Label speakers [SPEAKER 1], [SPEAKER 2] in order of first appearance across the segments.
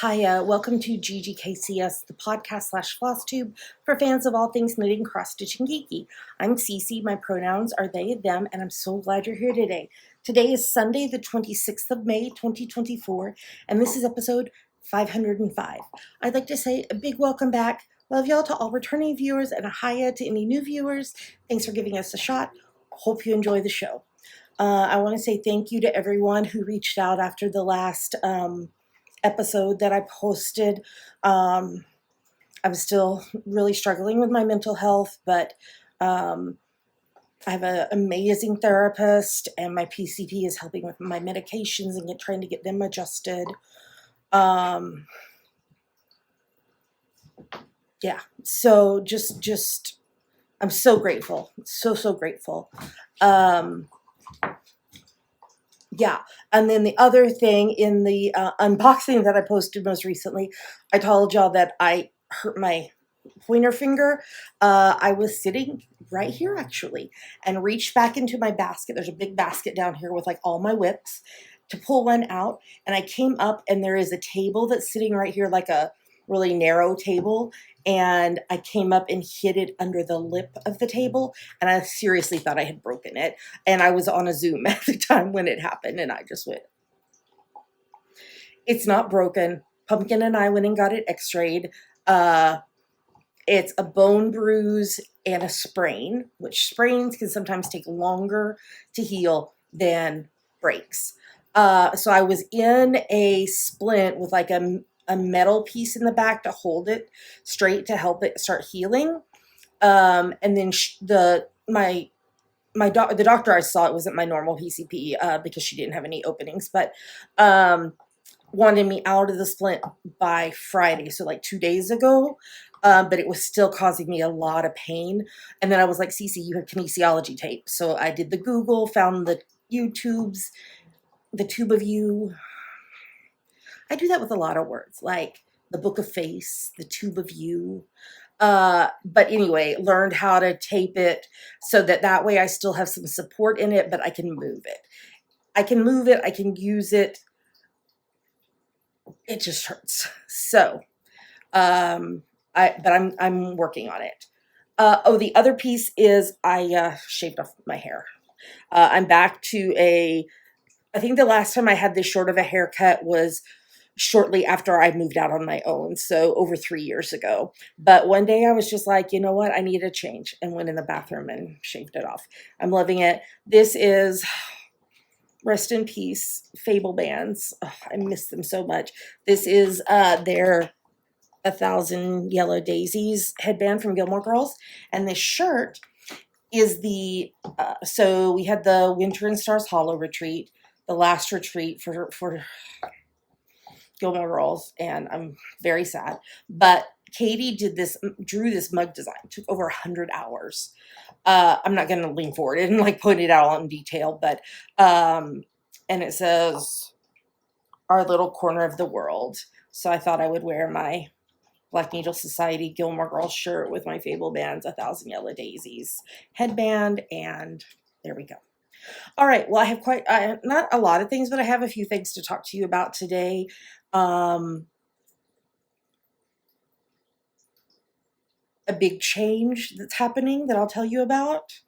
[SPEAKER 1] Hi, welcome to GGKCS, the podcast / FlossTube for fans of all things knitting, cross-stitching, geeky. I'm Cece, my pronouns are they, them, and I'm so glad you're here today. Today is Sunday, the 26th of May, 2024, and this is episode 505. I'd like to say a big welcome back. Love y'all to all returning viewers and a hiya to any new viewers. Thanks for giving us a shot. Hope you enjoy the show. I want to say thank you to everyone who reached out after the last episode that I posted. I'm still really struggling with my mental health, but I have an amazing therapist, and my PCP is helping with my medications and trying to get them adjusted. Yeah, so just I'm so grateful, so grateful. Yeah, and then the other thing in the unboxing that I posted most recently, I told y'all that I hurt my pointer finger. I was sitting right here actually and reached back into my basket. There's a big basket down here with like all my whips to pull one out, and I came up and there is a table that's sitting right here, like a really narrow table, and I came up and hit it under the lip of the table, and I seriously thought I had broken it, and I was on a Zoom at the time when it happened, and I just went, it's not broken. Pumpkin and I went and got it x-rayed. It's a bone bruise and a sprain, which sprains can sometimes take longer to heal than breaks. So I was in a splint with like a metal piece in the back to hold it straight to help it start healing. And then the doctor I saw, it wasn't my normal PCP because she didn't have any openings, but wanted me out of the splint by Friday, so like 2 days ago. But it was still causing me a lot of pain. And then I was like, Cece, you have kinesiology tape. So I did the Google, found the YouTubes, the tube of you. I do that with a lot of words, like the book of face, the tube of you. But anyway, learned how to tape it so that way I still have some support in it, but I can move it. I can move it, I can use it. It just hurts. So, I'm working on it. The other piece is I shaved off my hair. I'm back to I think the last time I had this short of a haircut was shortly after I moved out on my own, so over 3 years ago. But one day I was just like, you know what, I need a change, and went in the bathroom and shaved it off. I'm loving it. This is, rest in peace, Fable Bands. Oh, I miss them so much. This is their 1,000 Yellow Daisies headband from Gilmore Girls, and this shirt is the so we had the Winter and Stars Hollow retreat, the last retreat for Gilmore Girls, and I'm very sad. But Katie drew this mug design. It took over 100 hours. I'm not going to lean forward and like point it out in detail, but and it says our little corner of the world. So I thought I would wear my Black Needle Society Gilmore Girls shirt with my Fable Bands 1,000 Yellow Daisies headband, and there we go. All right, well, I have not a lot of things, but I have a few things to talk to you about today. A big change that's happening that I'll tell you about,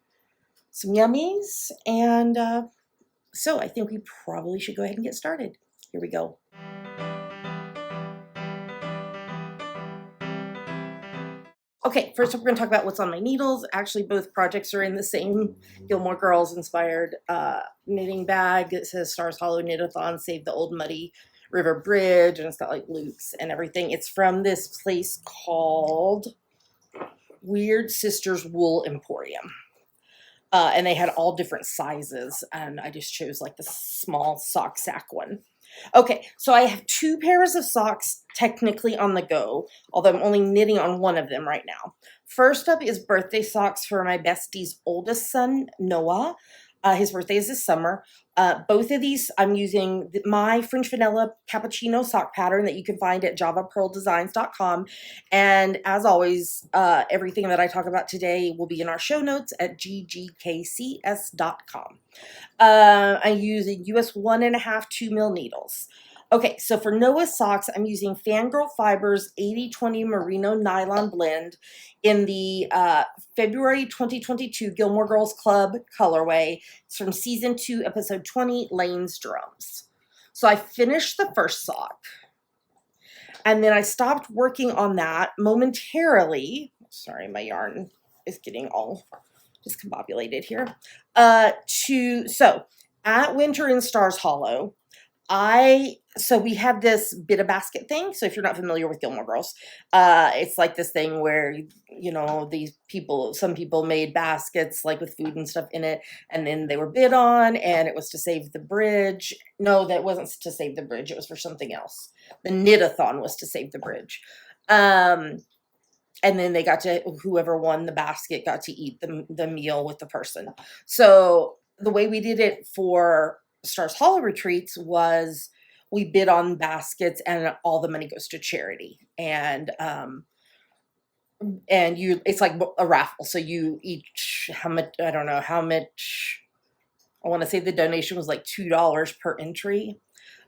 [SPEAKER 1] some yummies, and so I think we probably should go ahead and get started. Here we go. Okay, first up, we're going to talk about what's on my needles. Actually, both projects are in the same Gilmore Girls inspired knitting bag. It says Stars Hollow Knit-a-thon, Save the Old Muddy River Bridge, and it's got like loops and everything. It's from this place called Weird Sisters Wool Emporium. And they had all different sizes, and I just chose like the small sock sack one. Okay, so I have 2 pairs of socks technically on the go, although I'm only knitting on one of them right now. First up is birthday socks for my bestie's oldest son, Noah. His birthday is this summer. Both of these, I'm using my French Vanilla Cappuccino sock pattern that you can find at javapearldesigns.com. And as always, everything that I talk about today will be in our show notes at ggkcs.com. I use a US 1.5 2 mil needles. Okay, so for Noah's socks, I'm using Fangirl Fibers 80/20 Merino Nylon Blend in the February 2022 Gilmore Girls Club colorway. It's from season 2, episode 20, Lane's Drums. So I finished the first sock, and then I stopped working on that momentarily. Sorry, my yarn is getting all discombobulated here. So at Winter in Stars Hollow, so we have this bit of basket thing. So if you're not familiar with Gilmore Girls, it's like this thing where, some people made baskets like with food and stuff in it, and then they were bid on, and it was to save the bridge. No, that wasn't to save the bridge. It was for something else. The knit-a-thon was to save the bridge. And then whoever won the basket got to eat the meal with the person. So the way we did it for Stars Hollow retreats was we bid on baskets and all the money goes to charity. And it's like a raffle. So you each, I want to say the donation was like $2 per entry.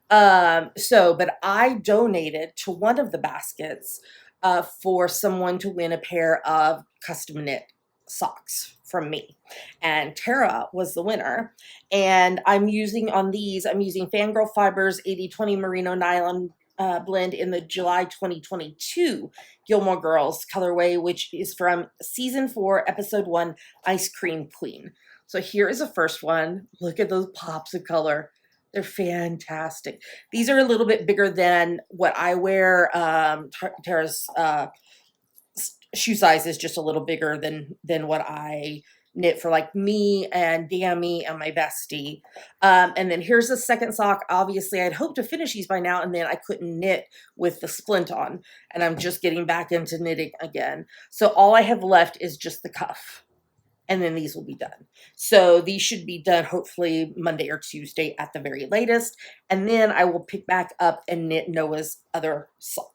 [SPEAKER 1] But I donated to one of the baskets for someone to win a pair of custom knit socks from me, and Tara was the winner. And I'm using Fangirl Fibers 80/20 Merino Nylon blend in the July 2022 Gilmore Girls colorway, which is from season 4, episode 1, Ice Cream Queen. So here is the first one. Look at those pops of color. They're fantastic. These are a little bit bigger than what I wear. Tara's shoe size is just a little bigger than what I knit for like me and Dammy and my bestie. And then here's the second sock. Obviously, I'd hoped to finish these by now, and then I couldn't knit with the splint on, and I'm just getting back into knitting again. So all I have left is just the cuff, and then these will be done. So these should be done hopefully Monday or Tuesday at the very latest. And then I will pick back up and knit Noah's other sock.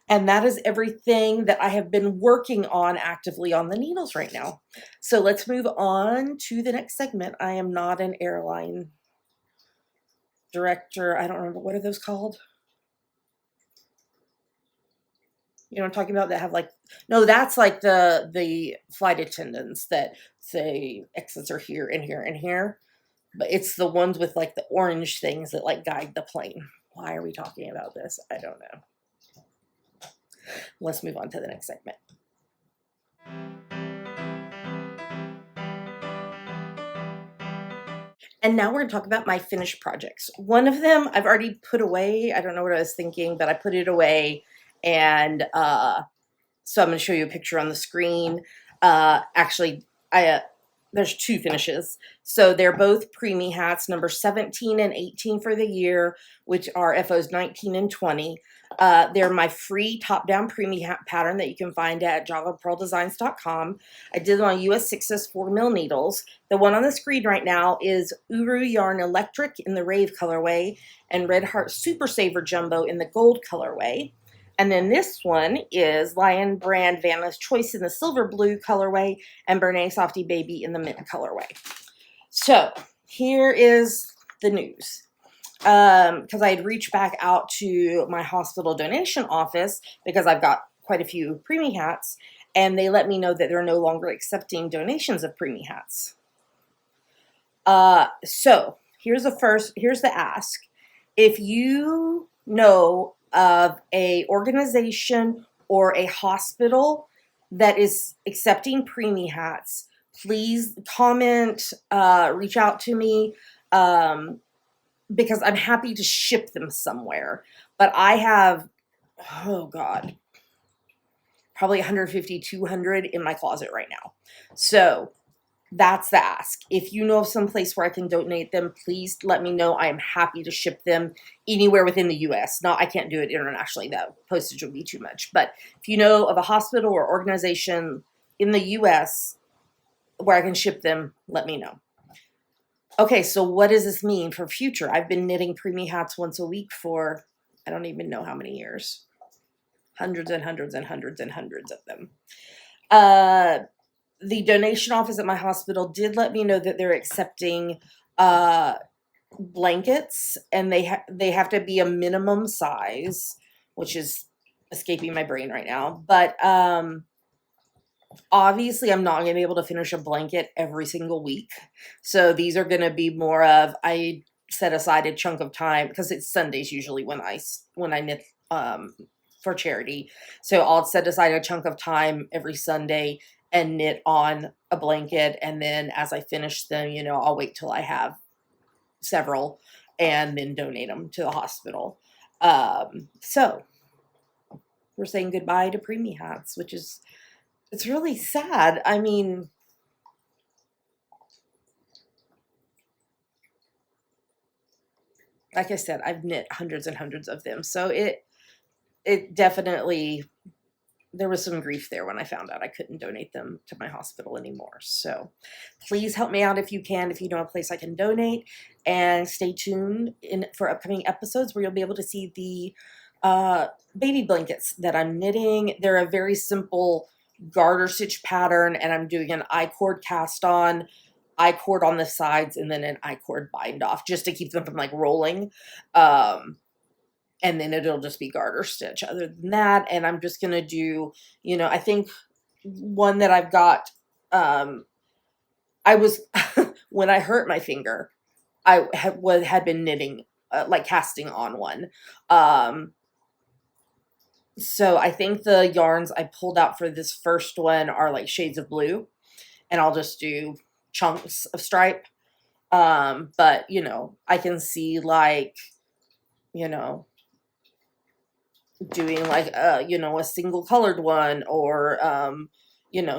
[SPEAKER 1] And that is everything that I have been working on actively on the needles right now. So let's move on to the next segment. I am not an airline director. I don't remember, what are those called? You know what I'm talking about? That have like, no, that's like the flight attendants that say exits are here and here and here. But it's the ones with like the orange things that like guide the plane. Why are we talking about this? I don't know. Let's move on to the next segment. And now we're going to talk about my finished projects. One of them I've already put away. I don't know what I was thinking, but I put it away. And so I'm going to show you a picture on the screen. Actually, there's 2 finishes. So they're both preemie hats, number 17 and 18 for the year, which are FOs 19 and 20. They're my free top-down preemie hat pattern that you can find at javapearldesigns.com. I did them on US 6s 4mm needles. The one on the screen right now is Uru Yarn Electric in the Rave colorway and Red Heart Super Saver Jumbo in the gold colorway. And then this one is Lion Brand Vanna's Choice in the silver blue colorway and Bernay Softy Baby in the mint colorway. So here is the news. Because I had reached back out to my hospital donation office because I've got quite a few preemie hats, and they let me know that they're no longer accepting donations of preemie hats. So here's the ask. If you know of a organization or a hospital that is accepting preemie hats, please comment, reach out to me, because I'm happy to ship them somewhere. But I have, oh God, probably 150, 200 in my closet right now. So that's the ask. If you know of some place where I can donate them, please let me know. I am happy to ship them anywhere within the US. No, I can't do it internationally though. Postage would be too much. But if you know of a hospital or organization in the US where I can ship them, let me know. Okay, so what does this mean for future? I've been knitting preemie hats once a week for, I don't even know how many years. Hundreds and hundreds and hundreds and hundreds of them. The donation office at my hospital did let me know that they're accepting blankets, and they have to be a minimum size, which is escaping my brain right now. But obviously, I'm not going to be able to finish a blanket every single week. So these are going to be more of, I set aside a chunk of time because it's Sundays usually when I knit for charity. So I'll set aside a chunk of time every Sunday and knit on a blanket, and then as I finish them, I'll wait till I have several and then donate them to the hospital. So we're saying goodbye to preemie hats, which is, it's really sad. I mean, like I said, I've knit hundreds and hundreds of them. So it definitely, there was some grief there when I found out I couldn't donate them to my hospital anymore. So please help me out if you can, if you know a place I can donate, and stay tuned for upcoming episodes where you'll be able to see the baby blankets that I'm knitting. They're a very simple garter stitch pattern, and I'm doing an I-cord cast on, I-cord on the sides, and then an I-cord bind off just to keep them from like rolling. And then it'll just be garter stitch other than that. And I'm just going to do, I think one that I've got, I was, when I hurt my finger, I had been knitting, like casting on one. So I think the yarns I pulled out for this first one are like shades of blue, and I'll just do chunks of stripe. But, I can see like, doing like, a single colored one, or,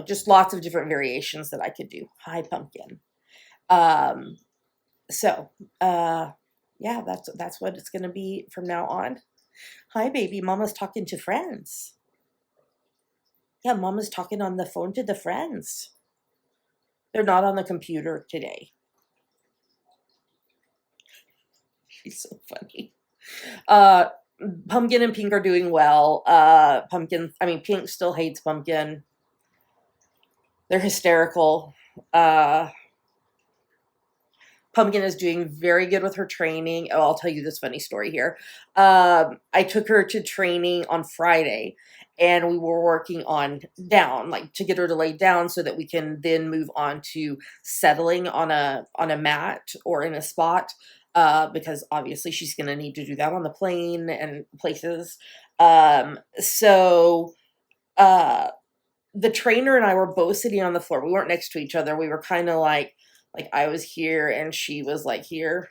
[SPEAKER 1] just lots of different variations that I could do. Hi, pumpkin. Yeah, that's what it's going to be from now on. Hi, baby. Mama's talking to friends. Yeah, Mama's talking on the phone to the friends. They're not on the computer today. She's so funny. Pumpkin and Pink are doing well. Pink still hates Pumpkin. They're hysterical. Pumpkin is doing very good with her training. Oh, I'll tell you this funny story here. I took her to training on Friday, and we were working on down, like to get her to lay down so that we can then move on to settling on a mat or in a spot. Because obviously she's going to need to do that on the plane and places. So the trainer and I were both sitting on the floor. We weren't next to each other. We were kind of like I was here and she was like here.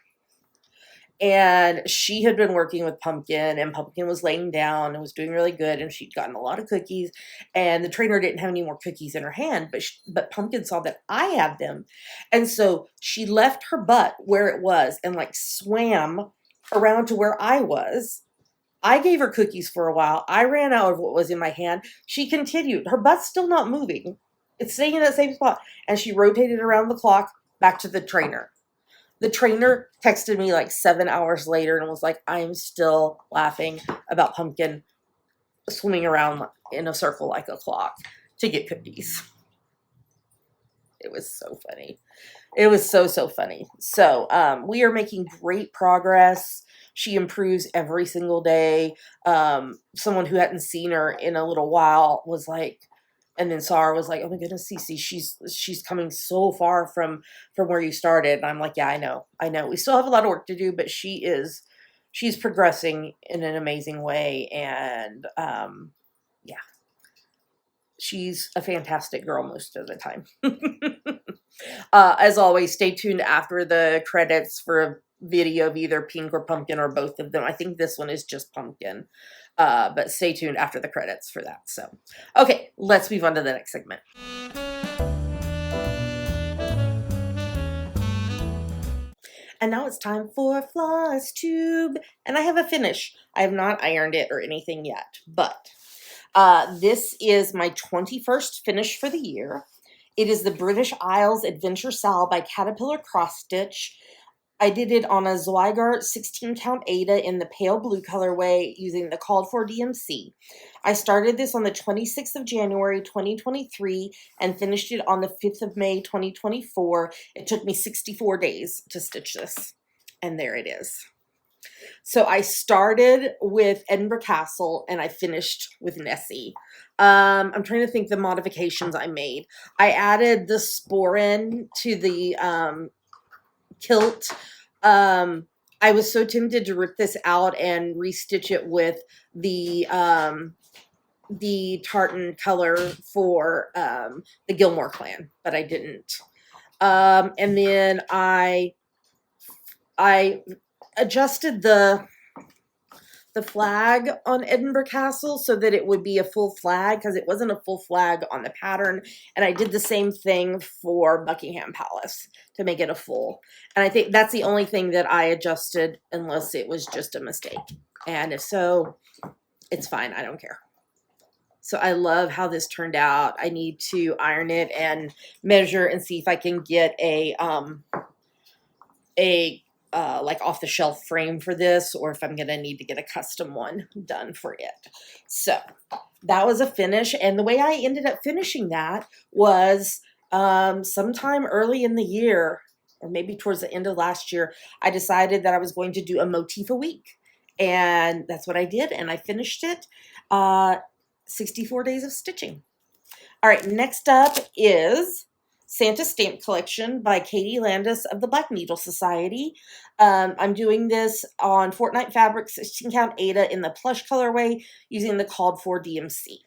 [SPEAKER 1] And she had been working with Pumpkin, and Pumpkin was laying down and was doing really good, and she'd gotten a lot of cookies, and the trainer didn't have any more cookies in her hand, but Pumpkin saw that I had them. And so she left her butt where it was and like swam around to where I was. I gave her cookies for a while. I ran out of what was in my hand. She continued. Her butt's still not moving. It's staying in that same spot. And she rotated around the clock back to the trainer. The trainer texted me like 7 hours later and was like, I'm still laughing about Pumpkin swimming around in a circle like a clock to get cookies. It was so funny. It was so funny. So we are making great progress. She improves every single day. Someone who hadn't seen her in a little while was like, and then Sarah was like, oh my goodness, Cece, she's coming so far from where you started. And I'm like, yeah, I know. We still have a lot of work to do, but she's progressing in an amazing way. And yeah, she's a fantastic girl most of the time. As always, stay tuned after the credits for a video of either Pink or Pumpkin or both of them. I think this one is just Pumpkin. But stay tuned after the credits for that. So, okay, let's move on to the next segment. And now it's time for FlossTube. And I have a finish. I have not ironed it or anything yet. But this is my 21st finish for the year. It is the British Isles Adventure Sal by Caterpillar Cross Stitch. I did it on a Zweigart 16 count Aida in the pale blue colorway using the called for DMC. I started this on the 26th of January 2023 and finished it on the 5th of May 2024. It took me 64 days to stitch this. And there it is. So I started with Edinburgh Castle and I finished with Nessie. I'm trying to think the modifications I made. I added the sporin to the kilt. I was so tempted to rip this out and restitch it with the tartan color for the Gilmore clan, but I didn't. And then I adjusted the flag on Edinburgh Castle so that it would be a full flag, because it wasn't a full flag on the pattern. And I did the same thing for Buckingham Palace to make it a full. And I think that's the only thing that I adjusted, unless it was just a mistake. And if so, it's fine. I don't care. So I love how this turned out. I need to iron it and measure and see if I can get a like off the shelf frame for this, or if I'm gonna need to get a custom one done for it. So that was a finish, and the way I ended up finishing that was sometime early in the year, or maybe towards the end of last year, I decided that I was going to do a motif a week, and that's what I did, and I finished it. 64 days of stitching. All right, next up is Santa Stamp Collection by Katie Landis of the Black Needle Society. I'm doing this on Fortnite Fabric 16 count Aida in the plush colorway using the called for DMC.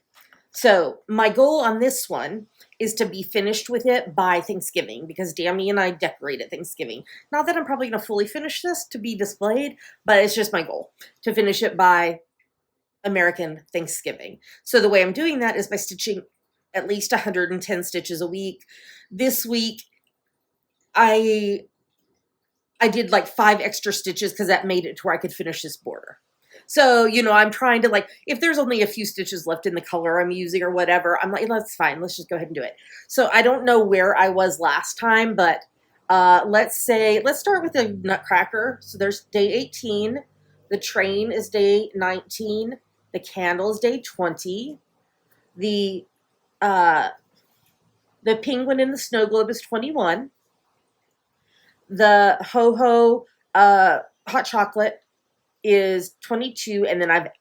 [SPEAKER 1] So my goal on this one is to be finished with it by Thanksgiving, because Dammy and I decorate at Thanksgiving. Not that I'm probably going to fully finish this to be displayed, but it's just my goal to finish it by American Thanksgiving. So the way I'm doing that is by stitching at least 110 stitches a week. This week, I did like 5 extra stitches because that made it to where I could finish this border. So, you know, I'm trying to, like, if there's only a few stitches left in the color I'm using or whatever, I'm like, that's fine. Let's just go ahead and do it. So I don't know where I was last time, but let's start with the Nutcracker. So there's day 18. The train is day 19. The candle is day 20. The penguin in the snow globe is 21. The ho-ho hot chocolate is 22, and then I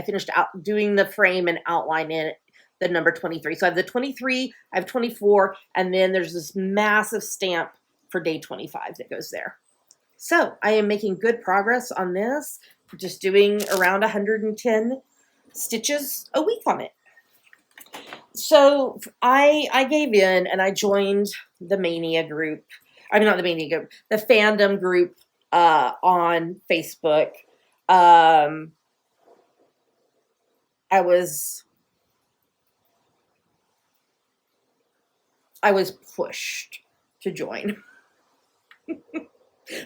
[SPEAKER 1] finished out doing the frame and outline in it, the number 23. So I have the 23, I have 24, and then there's this massive stamp for day 25 that goes there. So I am making good progress on this, just doing around 110 stitches a week on it. So I gave in and I joined the Mania group. I mean, not the Mania group, the fandom group on Facebook. I was pushed to join.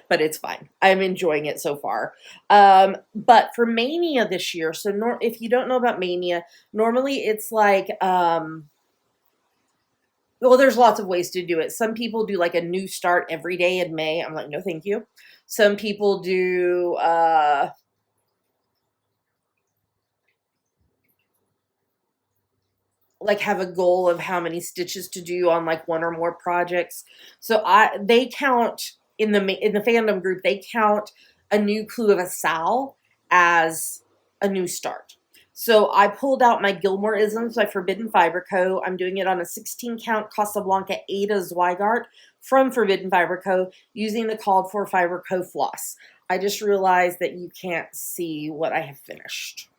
[SPEAKER 1] But it's fine. I'm enjoying it so far. But for Mania this year, so if you don't know about Mania, normally it's like, well, there's lots of ways to do it. Some people do like a new start every day in May. I'm like, no, thank you. Some people do, like have a goal of how many stitches to do on like one or more projects. So they count in the fandom group, they count a new clue of a Sal as a new start. So I pulled out my Gilmore-isms by Forbidden Fiber Co. I'm doing it on a 16 count Casablanca Aida Zweigart from Forbidden Fiber Co. using the called for Fiber Co. floss. I just realized that you can't see what I have finished.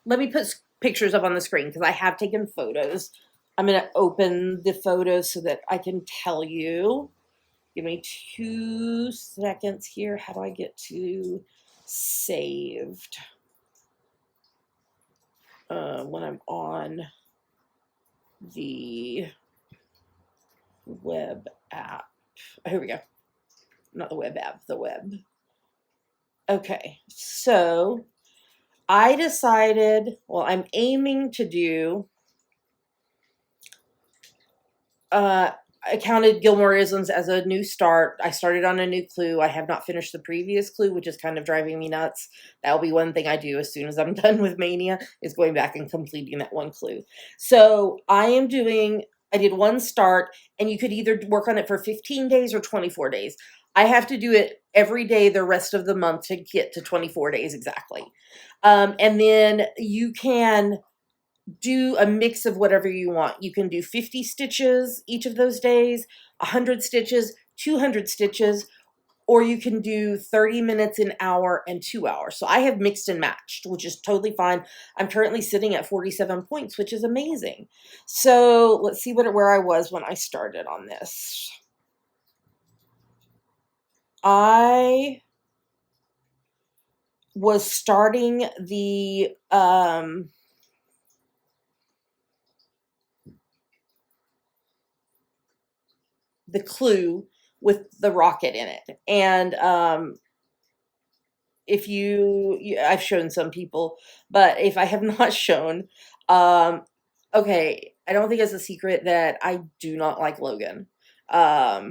[SPEAKER 1] Let me put pictures up on the screen because I have taken photos. I'm going to open the photos so that I can tell you. Give me 2 seconds here. How do I get to saved? When I'm on the web app. Oh, here we go. Not the web app, the web. Okay, so I decided, well, I'm aiming to do, I counted Gilmore-isms as a new start. I started on a new clue. I have not finished the previous clue, which is kind of driving me nuts. That'll be one thing I do as soon as I'm done with Mania, is going back and completing that one clue. So I am doing I did one start, and you could either work on it for 15 days or 24 days. I have to do it every day the rest of the month to get to 24 days exactly. And then you can do a mix of whatever you want. You can do 50 stitches each of those days, 100 stitches, 200 stitches, or you can do 30 minutes, an hour, and 2 hours. So I have mixed and matched, which is totally fine. I'm currently sitting at 47 points, which is amazing. So let's see where I was when I started on this. I was starting the clue with the rocket in it. And if I've shown some people, but if I have not shown, okay, I don't think it's a secret that I do not like Logan at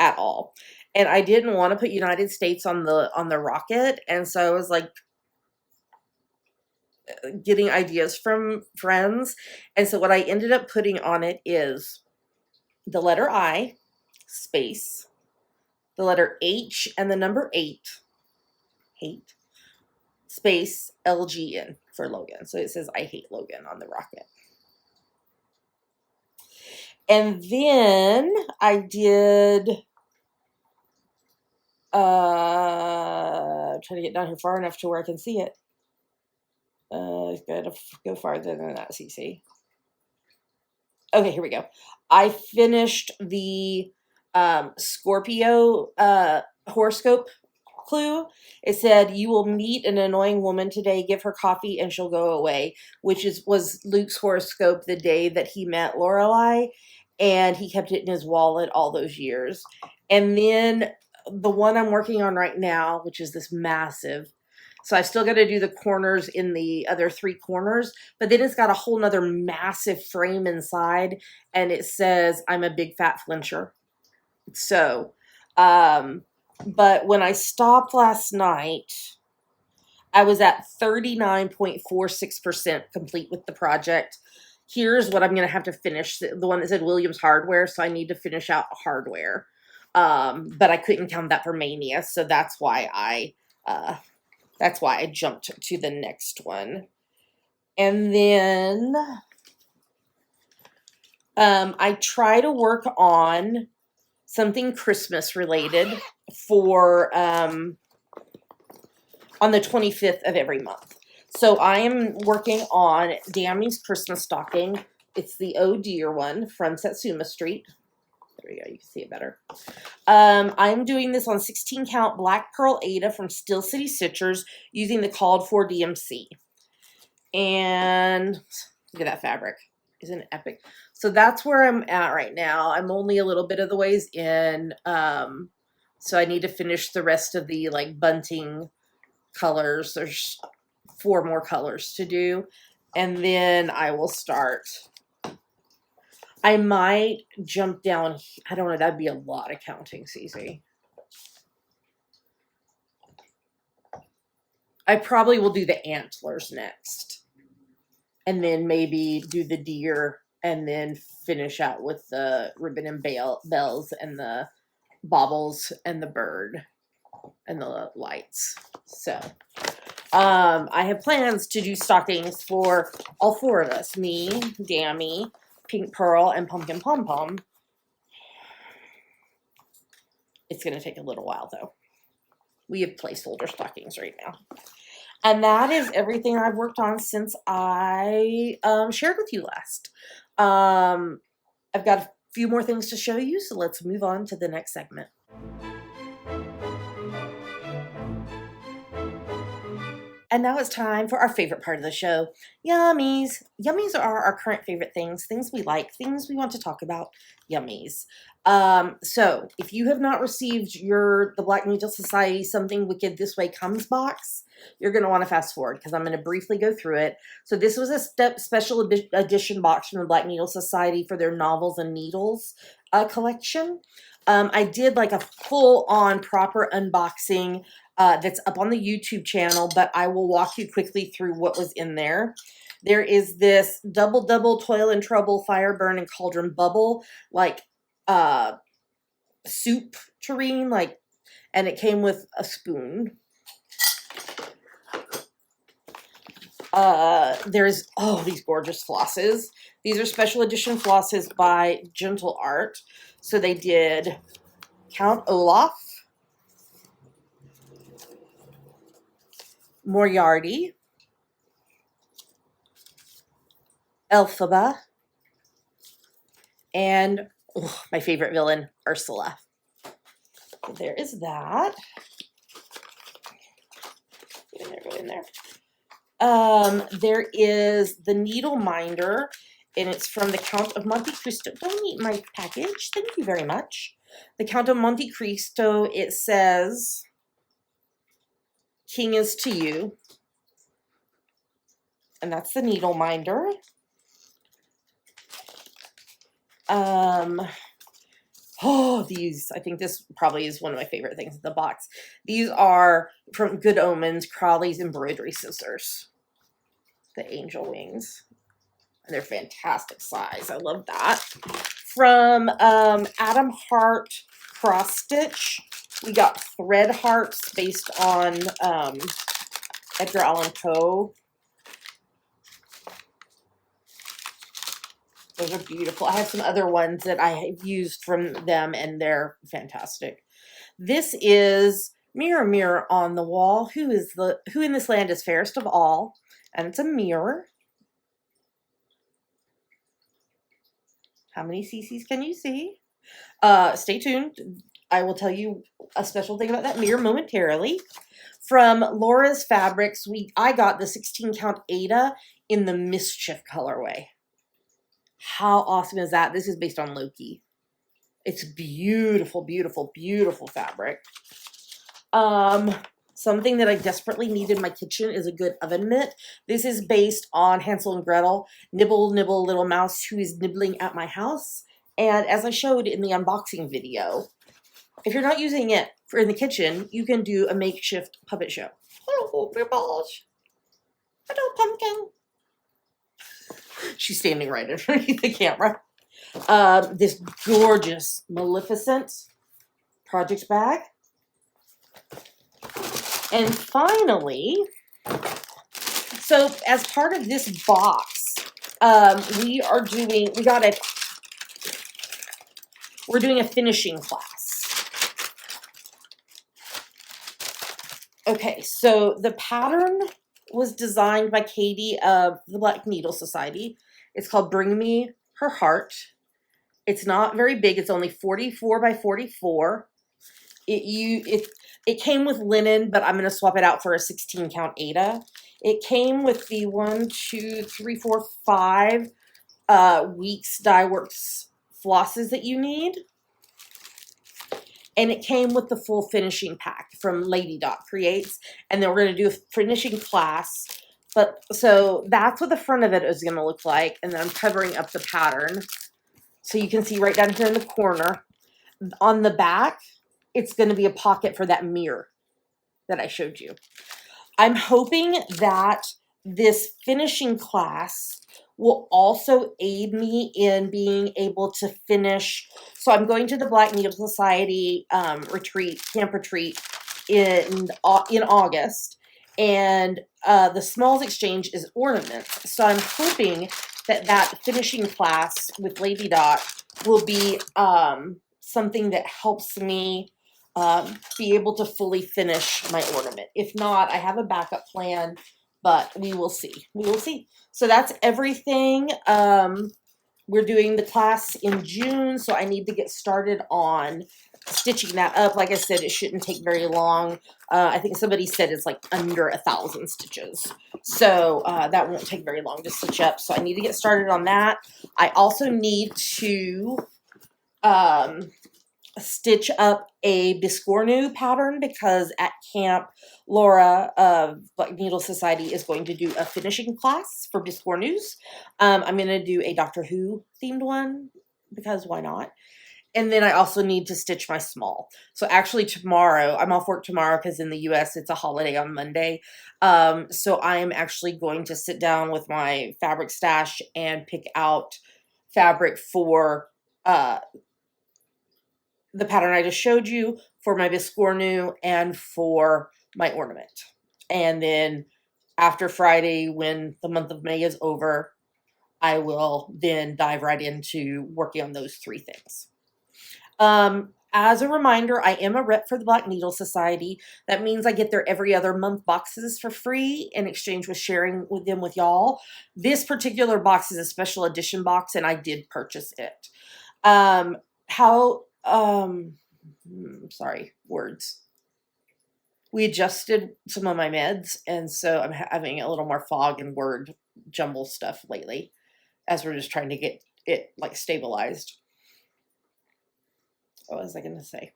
[SPEAKER 1] all. And I didn't want to put United States on the rocket, and so I was like getting ideas from friends. And so what I ended up putting on it is the letter I, space, the letter H, and the number 8, hate, space, LGN for Logan. So it says I hate Logan on the rocket. And then I did try to get down here far enough to where I can see it. Gotta go farther than that, CC. Okay, here we go. I finished the Scorpio horoscope clue. It said, you will meet an annoying woman today, give her coffee and she'll go away, which was Luke's horoscope the day that he met Lorelai, and he kept it in his wallet all those years. And then the one I'm working on right now, which is this massive, so I've still got to do the corners in the other 3 corners, but then it's got a whole nother massive frame inside, and it says, I'm a big fat flincher. So, but when I stopped last night, I was at 39.46% complete with the project. Here's what I'm going to have to finish. The one that said Williams Hardware, so I need to finish out hardware. But I couldn't count that for Mania, so that's why I jumped to the next one. And then I try to work on something Christmas related for on the 25th of every month. So I am working on Dammy's Christmas stocking. It's the Oh Dear one from Satsuma Street. There we go, you can see it better. I'm doing this on 16 count Black Pearl Ada from Steel City Stitchers using the called for DMC. And look at that fabric. Isn't it epic? So that's where I'm at right now. I'm only a little bit of the ways in. So I need to finish the rest of the like bunting colors. There's 4 more colors to do. And then I will start. I might jump down. I don't know. That'd be a lot of counting, Cece. I probably will do the antlers next. And then maybe do the deer and then finish out with the ribbon and bells and the baubles and the bird and the lights. So I have plans to do stockings for all 4 of us. Me, Dammy, Pink Pearl, and Pumpkin Pom Pom. It's going to take a little while, though. We have placeholder stockings right now. And that is everything I've worked on since I shared with you last. I've got a few more things to show you, so let's move on to the next segment. And now it's time for our favorite part of the show, Yummies. Yummies are our current favorite things we like, things we want to talk about, Yummies. So if you have not received the Black Needle Society Something Wicked This Way Comes box, you're going to want to fast forward because I'm going to briefly go through it. So this was a special edition box from the Black Needle Society for their Novels and Needles collection. I did like a full-on proper unboxing that's up on the YouTube channel, but I will walk you quickly through what was in there. There is this double toil and trouble, fire burn and cauldron bubble, like soup tureen, like, and it came with a spoon. There's, oh, these gorgeous flosses. These are special edition flosses by Gentle Art. So they did Count Olaf, Moriarty, Elphaba, and my favorite villain, Ursula. So there is that. Go in there, go in there. There is the Needle Minder, and it's from the Count of Monte Cristo. Don't eat my package. Thank you very much. The Count of Monte Cristo, it says, King is to you. And that's the Needle Minder. Oh, these, I think this probably is one of my favorite things in the box. These are from Good Omens, Crawley's embroidery scissors. The angel wings. And they're fantastic size. I love that. From Adam Hart Cross Stitch, we got thread hearts based on Edgar Allan Poe. Those are beautiful. I have some other ones that I have used from them, and they're fantastic. This is Mirror, Mirror on the Wall. Who in this land is fairest of all? And it's a mirror. How many CCs can you see? Stay tuned. I will tell you a special thing about that mirror momentarily. From Laura's Fabrics, I got the 16 count Ada in the Mischief colorway. How awesome is that? This is based on Loki. It's beautiful, beautiful, beautiful fabric. Something that I desperately need in my kitchen is a good oven mitt. This is based on Hansel and Gretel. Nibble, nibble, little mouse who is nibbling at my house. And as I showed in the unboxing video, if you're not using it in the kitchen, you can do a makeshift puppet show. Hello, balls. Hello, pumpkin. She's standing right underneath the camera. This gorgeous Maleficent project bag. And finally, so as part of this box, we're doing a finishing class. Okay, so the pattern was designed by Katie of the Black Needle Society. It's called Bring Me Her Heart. It's not very big. It's only 44 by 44. It came with linen, but I'm going to swap it out for a 16 count Ada. It came with the 1, 2, 3, 4, 5 Weeks Dye Works flosses that you need. And it came with the full finishing pack from Lady Dot Creates. And then we're going to do a finishing class. So that's what the front of it is going to look like. And then I'm covering up the pattern. So you can see right down here in the corner. On the back, it's going to be a pocket for that mirror that I showed you. I'm hoping that this finishing class will also aid me in being able to finish. So I'm going to the Black Needle Society camp retreat in August, and the Smalls Exchange is ornaments. So I'm hoping that finishing class with Lady Dot will be something that helps me be able to fully finish my ornament. If not, I have a backup plan, but we will see. We will see. So that's everything. We're doing the class in June, so I need to get started on stitching that up. Like I said, it shouldn't take very long. I think somebody said it's like under 1,000 stitches. So that won't take very long to stitch up. So I need to get started on that. I also need to stitch up a Biscornu pattern because at camp, Laura of Black Needle Society is going to do a finishing class for Biscornus. I'm going to do a Doctor Who themed one because why not? And then I also need to stitch my small. So actually tomorrow, I'm off work tomorrow because in the US it's a holiday on Monday. So I am actually going to sit down with my fabric stash and pick out fabric for the pattern I just showed you, for my biscornu, and for my ornament. And then after Friday, when the month of May is over, I will then dive right into working on those 3 things. As a reminder, I am a rep for the Black Needle Society. That means I get their every other month boxes for free in exchange with sharing with them with y'all. This particular box is a special edition box, and I did purchase it. Sorry, words. We adjusted some of my meds, and so I'm having a little more fog and word jumble stuff lately, as we're just trying to get it like stabilized. What was I going to say?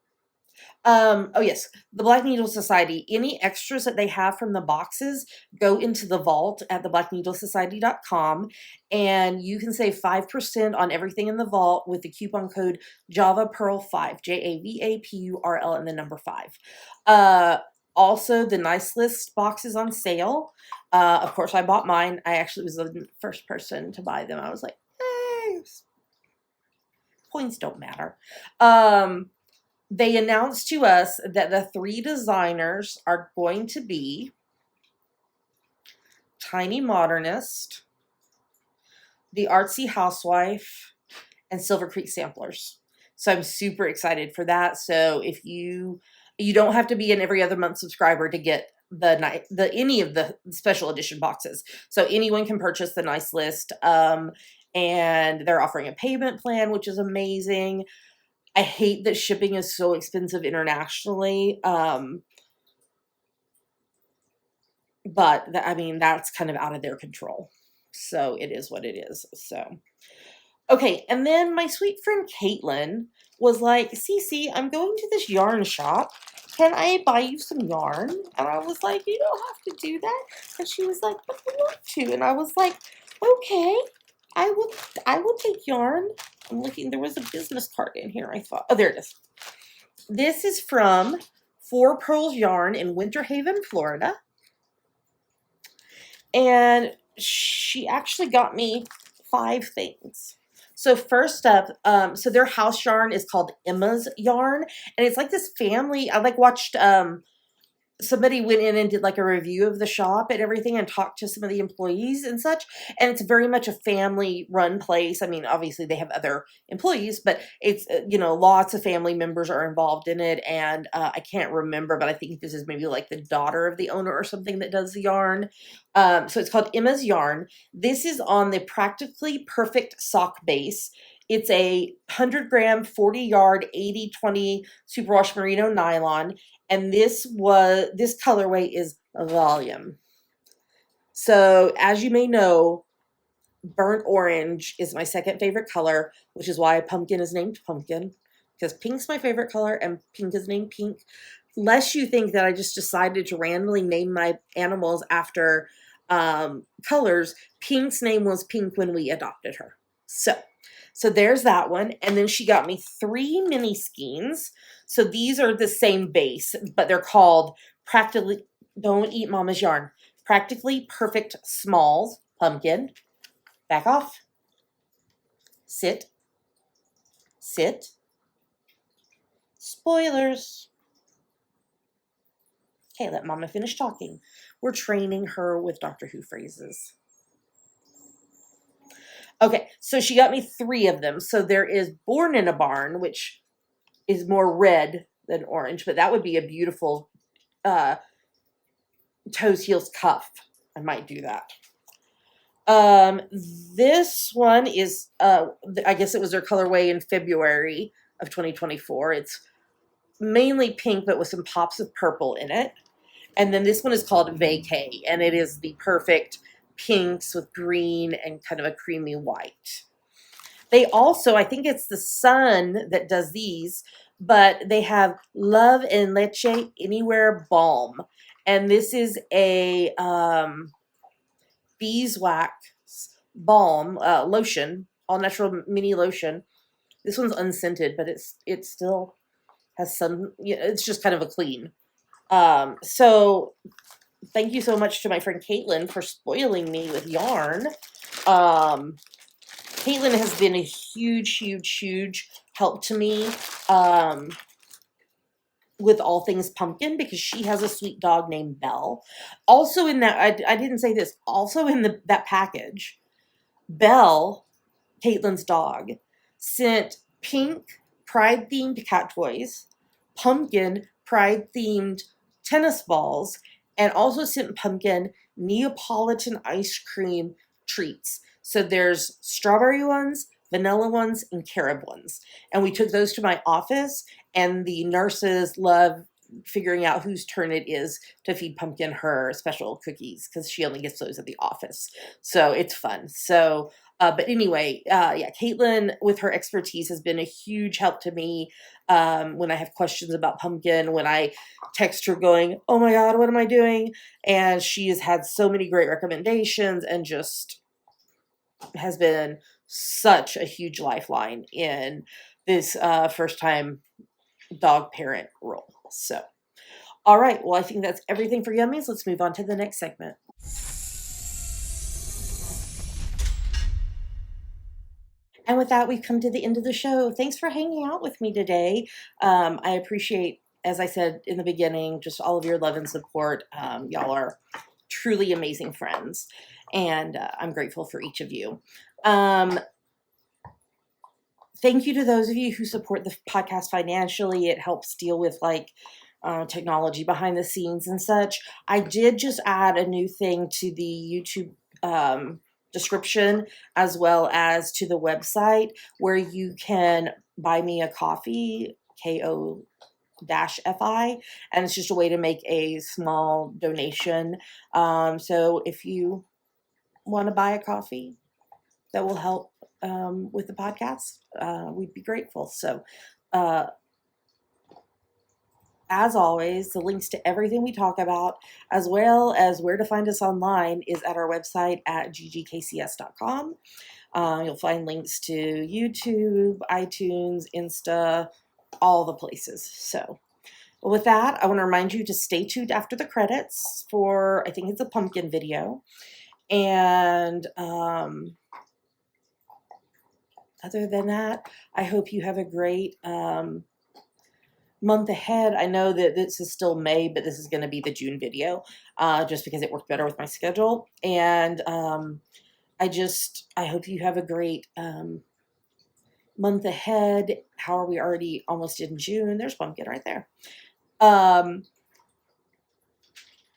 [SPEAKER 1] Oh yes, the Black Needle Society. Any extras that they have from the boxes go into the vault at theblackneedlesociety.com, and you can save 5% on everything in the vault with the coupon code JavaPearl5, JAVAPURL, and the number 5. Also, the Nice List box is on sale. Of course, I bought mine. I actually was the first person to buy them. I was like, hey, points don't matter. They announced to us that the 3 designers are going to be Tiny Modernist, the Artsy Housewife, and Silver Creek Samplers. So I'm super excited for that. So if you don't have to be an every other month subscriber to get any of the special edition boxes. So anyone can purchase the Nice List. And they're offering a payment plan, which is amazing. I hate that shipping is so expensive internationally. But I mean, that's kind of out of their control. So it is what it is. So, okay. And then my sweet friend Caitlin was like, Cece, I'm going to this yarn shop. Can I buy you some yarn? And I was like, you don't have to do that. And she was like, but I want to. And I was like, okay, I will take yarn. I'm looking, there was a business card in here, I thought. Oh, there it is. This is from 4 Pearls Yarn in Winter Haven, Florida. And she actually got me 5 things. So first up, so their house yarn is called Emma's Yarn. And it's like this family, I like watched, somebody went in and did like a review of the shop and everything and talked to some of the employees and such. And it's very much a family run place. I mean, obviously they have other employees, but it's, lots of family members are involved in it. And I can't remember, but I think this is maybe like the daughter of the owner or something that does the yarn. So it's called Emma's Yarn. This is on the Practically Perfect sock base. It's a 100-gram, 40-yard, 80/20 superwash merino nylon. And this colorway is volume. So as you may know, burnt orange is my second favorite color, which is why pumpkin is named pumpkin, because pink's my favorite color and pink is named pink. Lest you think that I just decided to randomly name my animals after colors, Pink's name was Pink when we adopted her. So there's that one. And then she got me 3 mini skeins. So these are the same base, but they're called Practically, don't eat mama's yarn, Practically Perfect Smalls Pumpkin. Back off. Sit. Sit. Spoilers. Okay, let mama finish talking. We're training her with Doctor Who phrases. Okay, so she got me 3 of them. So there is Born in a Barn, which is more red than orange, but that would be a beautiful toes, heels, cuff. I might do that. This one is, I guess it was their colorway in February of 2024. It's mainly pink, but with some pops of purple in it. And then this one is called Vacay, and it is the perfect pinks with green and kind of a creamy white. They also, I think it's the Sun that does these, but they have Love and Leche Anywhere Balm. And this is a beeswax balm, lotion, all natural mini lotion. This one's unscented, but it still has some, it's just kind of a clean. So thank you so much to my friend Caitlin for spoiling me with yarn. Caitlin has been a huge help to me with all things pumpkin, because she has a sweet dog named Belle. Also in that, I didn't say this, also in that package, Belle, Caitlin's dog, sent pink Pride-themed cat toys, pumpkin Pride-themed tennis balls, and also sent pumpkin Neapolitan ice cream treats. So there's strawberry ones, vanilla ones, and carob ones. And we took those to my office, and the nurses love figuring out whose turn it is to feed Pumpkin her special cookies, because she only gets those at the office. So it's fun. So, but anyway, yeah, Caitlin, with her expertise, has been a huge help to me when I have questions about Pumpkin, when I text her going, oh my God, what am I doing? And she has had so many great recommendations and just has been such a huge lifeline in this first time dog parent role. So, all right, well, I think that's everything for Yummies. Let's move on to the next segment. And with that, we've come to the end of the show. Thanks for hanging out with me today. I appreciate, as I said in the beginning, just all of your love and support. Y'all are truly amazing friends, and I'm grateful for each of you. Thank you to those of you who support the podcast financially. It helps deal with technology behind the scenes and such. I did just add a new thing to the YouTube description, as well as to the website, where you can buy me a coffee, KO-FI, and it's just a way to make a small donation. So if you want to buy a coffee that will help with the podcast, we'd be grateful. So as always, the links to everything we talk about, as well as where to find us online, is at our website at ggkcs.com. You'll find links to YouTube, iTunes, Insta, all the places. So with that, I want to remind you to stay tuned after the credits for, I think it's a pumpkin video. And other than that, I hope you have a great month ahead. I know that this is still May, but this is going to be the June video, just because it worked better with my schedule. And I hope you have a great month ahead. How are we already almost in June? There's Pumpkin right there.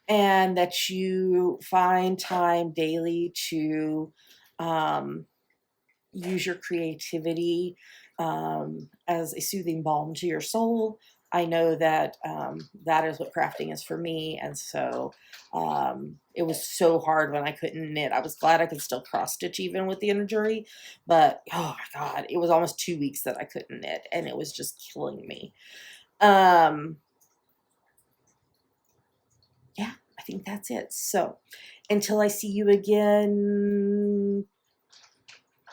[SPEAKER 1] And that you find time daily to use your creativity as a soothing balm to your soul. I know that that is what crafting is for me, and so it was so hard when I couldn't knit. I was glad I could still cross stitch even with the injury, but oh my God, it was almost 2 weeks that I couldn't knit, and it was just killing me. Yeah, I think that's it. So until I see you again,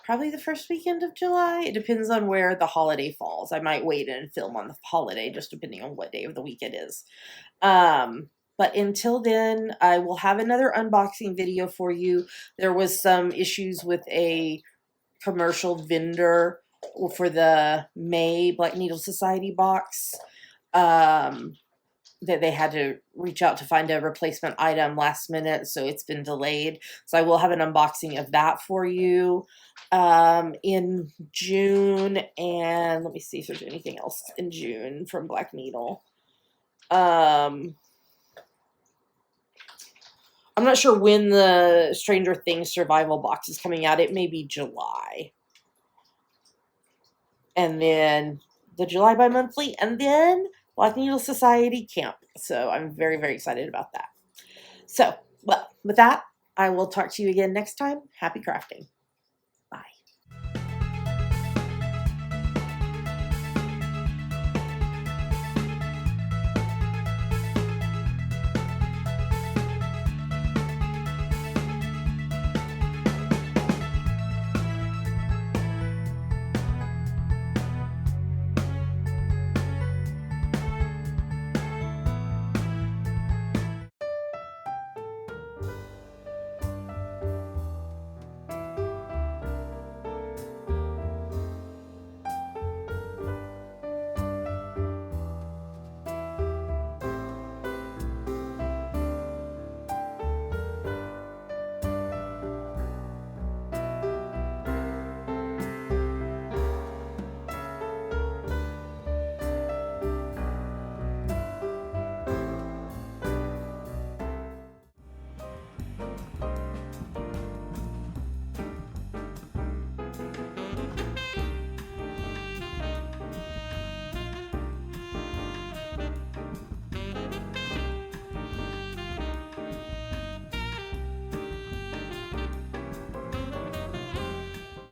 [SPEAKER 1] probably the first weekend of July. It depends on where the holiday falls. I might wait and film on the holiday, just depending on what day of the week it is. But until then, I will have another unboxing video for you. There was some issues with a commercial vendor for the May Black Needle Society box. That they had to reach out to find a replacement item last minute, so it's been delayed. So I will have an unboxing of that for you in June. And let me see if there's anything else in June from Black Needle. I'm not sure when the Stranger Things survival box is coming out. It may be July. And then the July bi-monthly, and then Black Needle Society Camp. So I'm very, very excited about that. So, well, with that, I will talk to you again next time. Happy crafting.